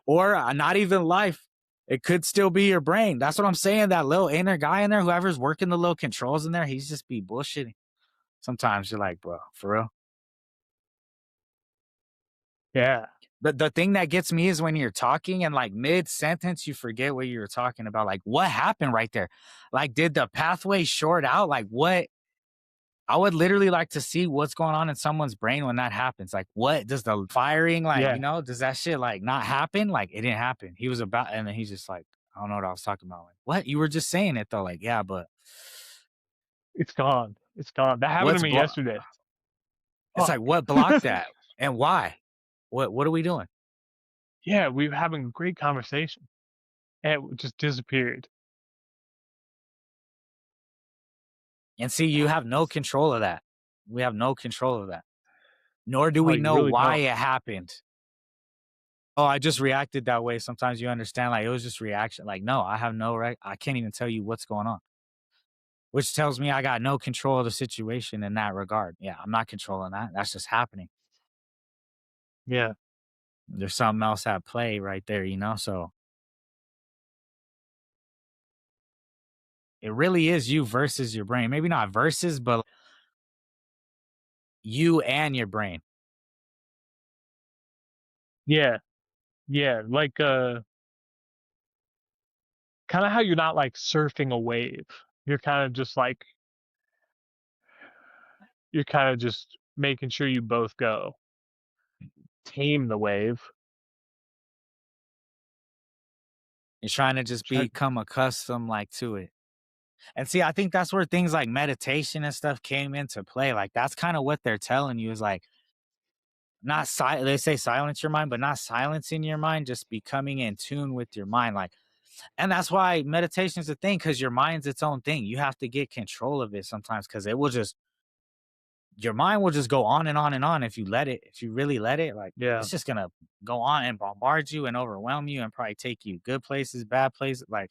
Or not even life. It could still be your brain. That's what I'm saying. That little inner guy in there, whoever's working the little controls in there, he's just be bullshitting. Sometimes you're like, bro, for real. Yeah. But the thing that gets me is when you're talking and like mid sentence, you forget what you were talking about. Like, what happened right there? Like, did the pathway short out? Like, what? I would literally like to see what's going on in someone's brain when that happens. Like, what does the firing, like, Yeah. does that shit like not happen? Like, it didn't happen. He was about, and then he's just like, I don't know what I was talking about. Like, what? You were just saying it though. Like, yeah, but It's gone. It's gone. That happened to what's me block? yesterday. It's Fuck. like, what blocked that and why? What are we doing? Yeah, we were having a great conversation and it just disappeared. And see, you have no control of that. We have no control of that. Nor do Oh, we you know really why don't. it happened. Oh, I just reacted that way. Sometimes you understand, like, it was just reaction. Like, no, I have no right. I can't even tell you what's going on, which tells me I got no control of the situation in that regard. Yeah, I'm not controlling that. That's just happening. Yeah. There's something else at play right there. So it really is you versus your brain. Maybe not versus, but you and your brain. Yeah. Yeah. Like kind of how you're not like surfing a wave. You're kind of just like you're kind of just making sure you both go. Tame the wave. You're trying to just Try, become accustomed, like, to it. And see, I think that's where things like meditation and stuff came into play. Like, that's kind of what they're telling you is like, not they say silence your mind, but not silencing your mind, just becoming in tune with your mind. Like, and that's why meditation is a thing, because your mind's its own thing. You have to get control of it sometimes, because it will just your mind will just go on and on and on if you let it. If you really let it, like, yeah. it's just gonna go on and bombard you and overwhelm you and probably take you good places, bad places. Like,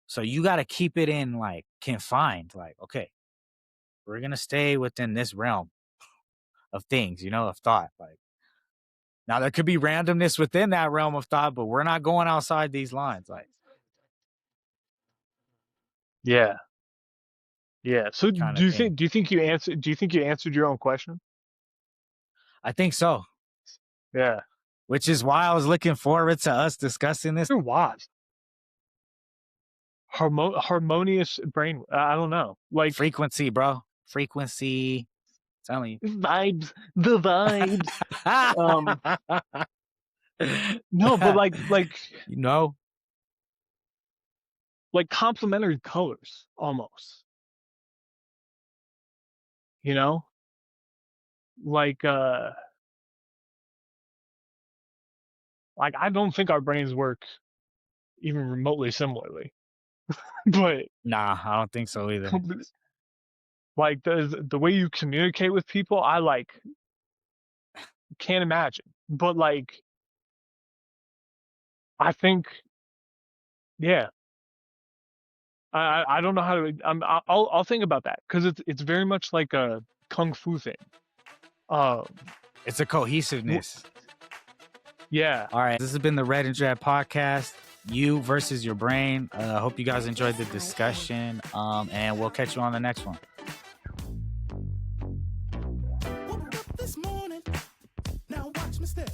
so you got to keep it in like confined. Like, okay, we're gonna stay within this realm of things, of thought. Like, now there could be randomness within that realm of thought, but we're not going outside these lines. Like, Yeah. Yeah. So kind do of you thing. think you answered your own question? I think so. Yeah. Which is why I was looking forward to us discussing this. There was harmonious brain. I don't know. Like Frequency, bro. Frequency. I'm telling you. vibes, the vibes. Um, no, but you know, like complementary colors almost. You know, like like I don't think our brains work even remotely similarly, but nah, I don't think so either. like the way you communicate with people, I like can't imagine. But like I think, yeah, I don't know how to. I'll think about that because it's very much like a kung fu thing. Um, It's a cohesiveness. yeah. All right, this has been the Red and Dread podcast. You versus your brain. I hope you guys enjoyed the discussion. And we'll catch you on the next one. Woke up this morning, now watch me step.